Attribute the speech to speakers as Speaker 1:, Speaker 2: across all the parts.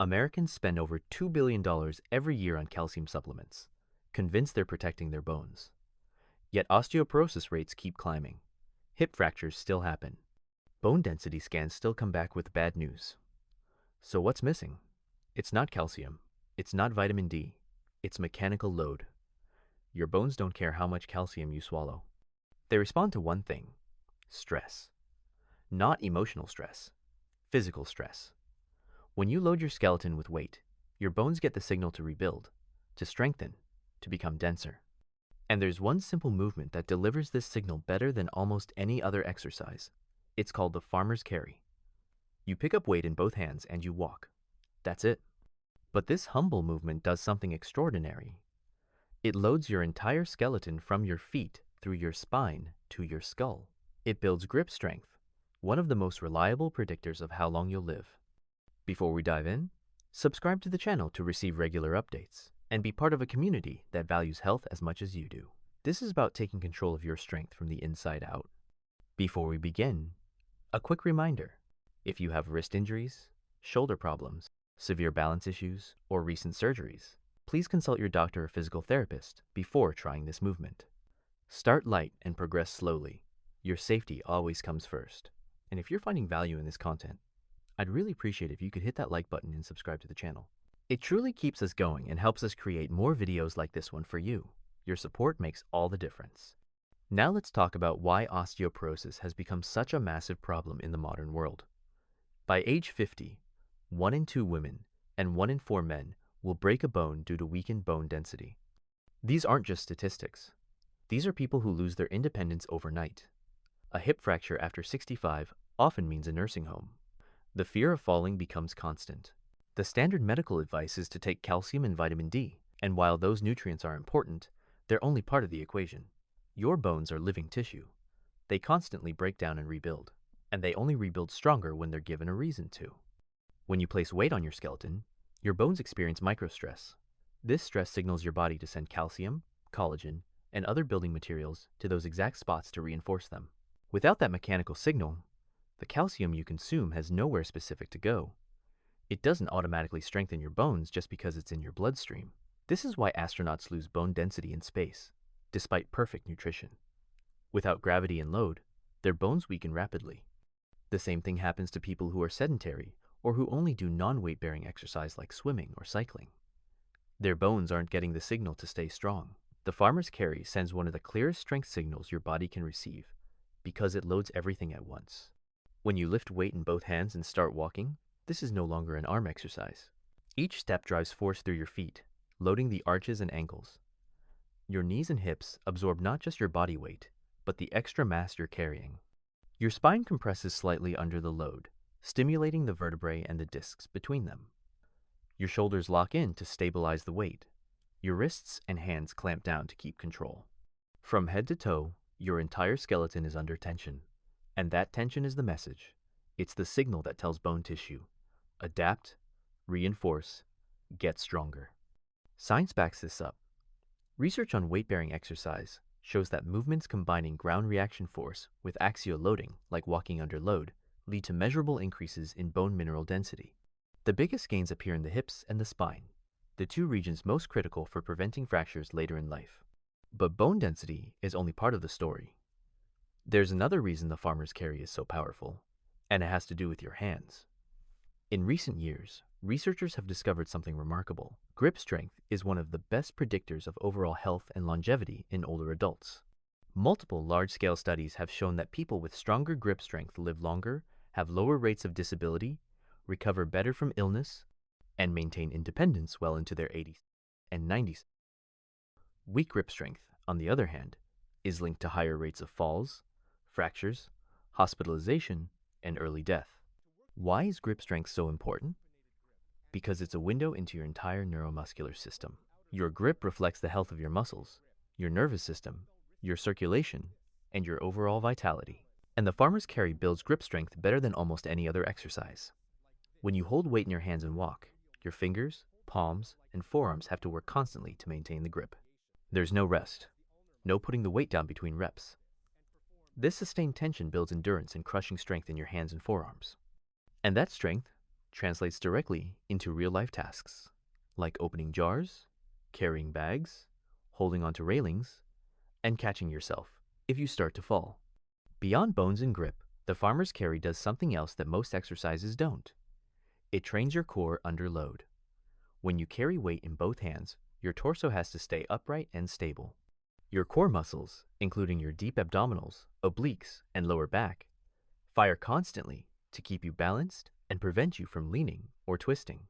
Speaker 1: Americans spend over $2 billion every year on calcium supplements, convinced they're protecting their bones. Yet osteoporosis rates keep climbing. Hip fractures still happen. Bone density scans still come back with bad news. So what's missing? It's not calcium. It's not vitamin D. It's mechanical load. Your bones don't care how much calcium you swallow. They respond to one thing: stress. Not emotional stress, physical stress. When you load your skeleton with weight, your bones get the signal to rebuild, to strengthen, to become denser. And there's one simple movement that delivers this signal better than almost any other exercise. It's called the farmer's carry. You pick up weight in both hands and you walk. That's it. But this humble movement does something extraordinary. It loads your entire skeleton from your feet through your spine to your skull. It builds grip strength, one of the most reliable predictors of how long you'll live. Before we dive in, subscribe to the channel to receive regular updates and be part of a community that values health as much as you do. This is about taking control of your strength from the inside out. Before we begin, a quick reminder: if you have wrist injuries, shoulder problems, severe balance issues, or recent surgeries, please consult your doctor or physical therapist before trying this movement. Start light and progress slowly. Your safety always comes first. And if you're finding value in this content, I'd really appreciate if you could hit that like button and subscribe to the channel. It truly keeps us going and helps us create more videos like this one for you. Your support makes all the difference. Now let's talk about why osteoporosis has become such a massive problem in the modern world. By age 50, 1 in 2 women and 1 in 4 men will break a bone due to weakened bone density. These aren't just statistics. These are people who lose their independence overnight. A hip fracture after 65 often means a nursing home. The fear of falling becomes constant. The standard medical advice is to take calcium and vitamin D, and while those nutrients are important, they're only part of the equation. Your bones are living tissue. They constantly break down and rebuild, and they only rebuild stronger when they're given a reason to. When you place weight on your skeleton, your bones experience microstress. This stress signals your body to send calcium, collagen, and other building materials to those exact spots to reinforce them. Without that mechanical signal, the calcium you consume has nowhere specific to go. It doesn't automatically strengthen your bones just because it's in your bloodstream. This is why astronauts lose bone density in space, despite perfect nutrition. Without gravity and load, their bones weaken rapidly. The same thing happens to people who are sedentary or who only do non-weight-bearing exercise like swimming or cycling. Their bones aren't getting the signal to stay strong. The farmer's carry sends one of the clearest strength signals your body can receive because it loads everything at once. When you lift weight in both hands and start walking, this is no longer an arm exercise. Each step drives force through your feet, loading the arches and ankles. Your knees and hips absorb not just your body weight, but the extra mass you're carrying. Your spine compresses slightly under the load, stimulating the vertebrae and the discs between them. Your shoulders lock in to stabilize the weight. Your wrists and hands clamp down to keep control. From head to toe, your entire skeleton is under tension. And that tension is the message. It's the signal that tells bone tissue: adapt, reinforce, get stronger. Science backs this up. Research on weight-bearing exercise shows that movements combining ground reaction force with axial loading, like walking under load, lead to measurable increases in bone mineral density. The biggest gains appear in the hips and the spine, the two regions most critical for preventing fractures later in life. But bone density is only part of the story. There's another reason the farmer's carry is so powerful, and it has to do with your hands. In recent years, researchers have discovered something remarkable. Grip strength is one of the best predictors of overall health and longevity in older adults. Multiple large-scale studies have shown that people with stronger grip strength live longer, have lower rates of disability, recover better from illness, and maintain independence well into their 80s and 90s. Weak grip strength, on the other hand, is linked to higher rates of falls, fractures, hospitalization, and early death. Why is grip strength so important? Because it's a window into your entire neuromuscular system. Your grip reflects the health of your muscles, your nervous system, your circulation, and your overall vitality. And the farmer's carry builds grip strength better than almost any other exercise. When you hold weight in your hands and walk, your fingers, palms, and forearms have to work constantly to maintain the grip. There's no rest, no putting the weight down between reps. This sustained tension builds endurance and crushing strength in your hands and forearms. And that strength, translates directly into real-life tasks, like opening jars, carrying bags, holding onto railings, and catching yourself if you start to fall. Beyond bones and grip, the farmer's carry does something else that most exercises don't. It trains your core under load. When you carry weight in both hands, your torso has to stay upright and stable. Your core muscles, including your deep abdominals, obliques, and lower back, fire constantly to keep you balanced and prevent you from leaning or twisting.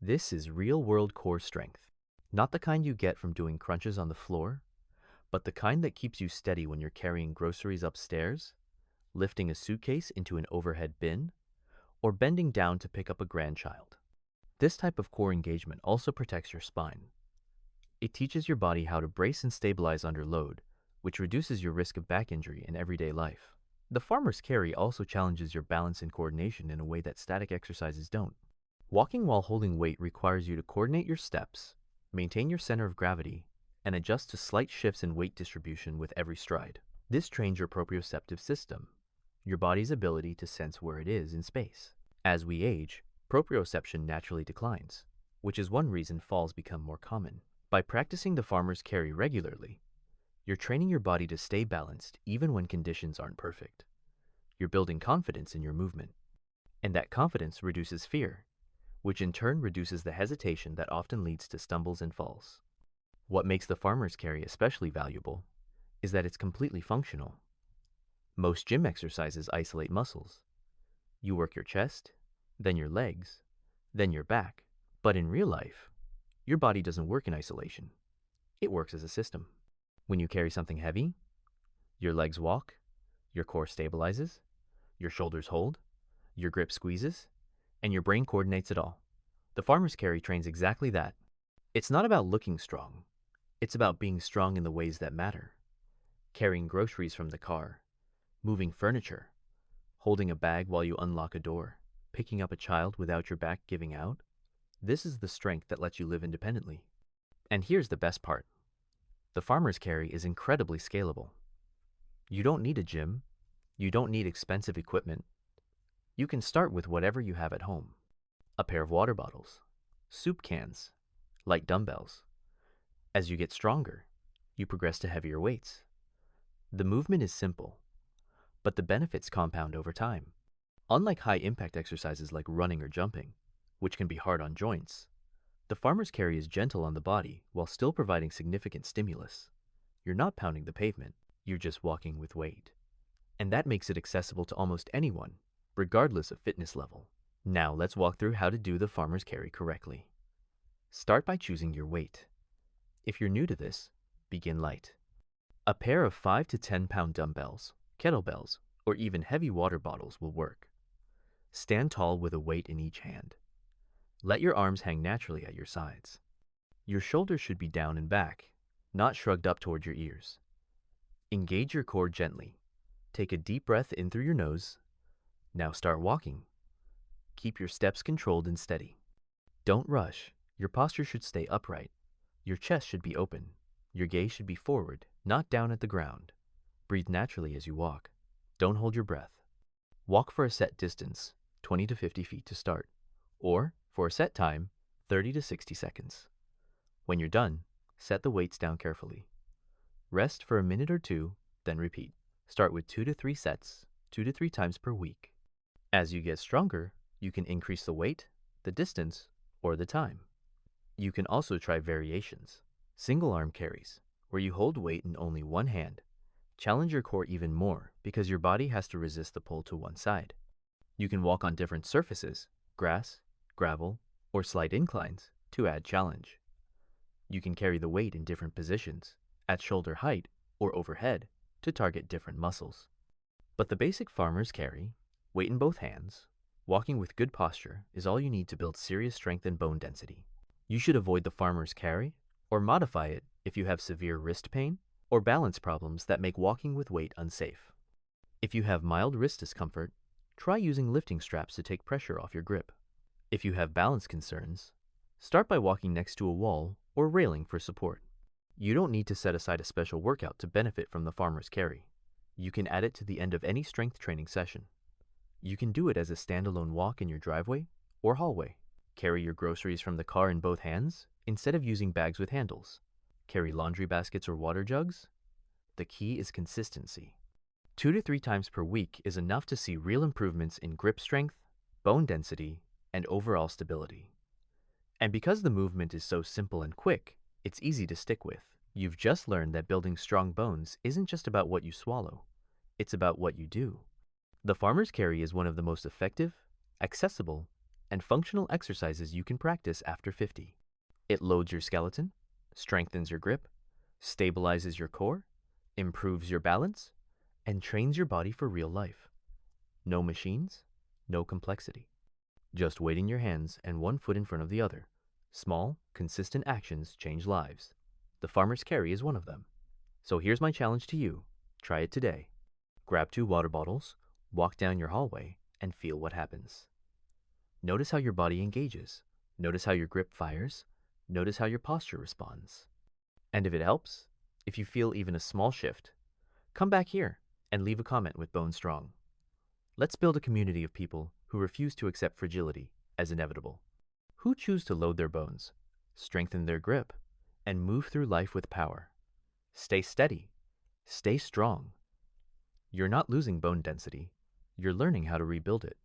Speaker 1: This is real-world core strength, not the kind you get from doing crunches on the floor, but the kind that keeps you steady when you're carrying groceries upstairs, lifting a suitcase into an overhead bin, or bending down to pick up a grandchild. This type of core engagement also protects your spine. It teaches your body how to brace and stabilize under load, which reduces your risk of back injury in everyday life. The farmer's carry also challenges your balance and coordination in a way that static exercises don't. Walking while holding weight requires you to coordinate your steps, maintain your center of gravity, and adjust to slight shifts in weight distribution with every stride. This trains your proprioceptive system, your body's ability to sense where it is in space. As we age, proprioception naturally declines, which is one reason falls become more common. By practicing the farmer's carry regularly, you're training your body to stay balanced even when conditions aren't perfect. You're building confidence in your movement, and that confidence reduces fear, which in turn reduces the hesitation that often leads to stumbles and falls. What makes the farmer's carry especially valuable is that it's completely functional. Most gym exercises isolate muscles. You work your chest, then your legs, then your back. But in real life, your body doesn't work in isolation. It works as a system. When you carry something heavy, your legs walk, your core stabilizes, your shoulders hold, your grip squeezes, and your brain coordinates it all. The farmer's carry trains exactly that. It's not about looking strong. It's about being strong in the ways that matter. Carrying groceries from the car, moving furniture, holding a bag while you unlock a door, picking up a child without your back giving out. This is the strength that lets you live independently. And here's the best part. The farmer's carry is incredibly scalable. You don't need a gym. You don't need expensive equipment. You can start with whatever you have at home. A pair of water bottles, soup cans, light dumbbells. As you get stronger, you progress to heavier weights. The movement is simple, but the benefits compound over time. Unlike high-impact exercises like running or jumping, which can be hard on joints, the farmer's carry is gentle on the body while still providing significant stimulus. You're not pounding the pavement, you're just walking with weight. And that makes it accessible to almost anyone, regardless of fitness level. Now let's walk through how to do the farmer's carry correctly. Start by choosing your weight. If you're new to this, begin light. A pair of 5 to 10 pound dumbbells, kettlebells, or even heavy water bottles will work. Stand tall with a weight in each hand. Let your arms hang naturally at your sides. Your shoulders should be down and back, not shrugged up toward your ears. Engage your core gently. Take a deep breath in through your nose. Now start walking. Keep your steps controlled and steady. Don't rush. Your posture should stay upright. Your chest should be open. Your gaze should be forward, not down at the ground. Breathe naturally as you walk. Don't hold your breath. Walk for a set distance, 20 to 50 feet to start, or for a set time, 30 to 60 seconds. When you're done, set the weights down carefully. Rest for a minute or two, then repeat. Start with 2 to 3 sets, 2 to 3 times per week. As you get stronger, you can increase the weight, the distance, or the time. You can also try variations. Single arm carries, where you hold weight in only one hand. Challenge your core even more because your body has to resist the pull to one side. You can walk on different surfaces, grass, gravel, or slight inclines to add challenge. You can carry the weight in different positions, at shoulder height or overhead, to target different muscles. But the basic farmer's carry, weight in both hands, walking with good posture is all you need to build serious strength and bone density. You should avoid the farmer's carry or modify it if you have severe wrist pain or balance problems that make walking with weight unsafe. If you have mild wrist discomfort, try using lifting straps to take pressure off your grip. If you have balance concerns, start by walking next to a wall or railing for support. You don't need to set aside a special workout to benefit from the farmer's carry. You can add it to the end of any strength training session. You can do it as a standalone walk in your driveway or hallway. Carry your groceries from the car in both hands instead of using bags with handles. Carry laundry baskets or water jugs. The key is consistency. 2 to 3 times per week is enough to see real improvements in grip strength, bone density, and overall stability. And because the movement is so simple and quick, it's easy to stick with. You've just learned that building strong bones isn't just about what you swallow, it's about what you do. The farmer's carry is one of the most effective, accessible, and functional exercises you can practice after 50. It loads your skeleton, strengthens your grip, stabilizes your core, improves your balance, and trains your body for real life. No machines, no complexity. Just weight in your hands and one foot in front of the other. Small, consistent actions change lives. The farmer's carry is one of them. So here's my challenge to you. Try it today. Grab 2 water bottles, walk down your hallway, and feel what happens. Notice how your body engages. Notice how your grip fires. Notice how your posture responds. And if it helps, if you feel even a small shift, come back here and leave a comment with Bone Strong. Let's build a community of people who refuse to accept fragility as inevitable, who choose to load their bones, strengthen their grip, and move through life with power. Stay steady. Stay strong. You're not losing bone density. You're learning how to rebuild it.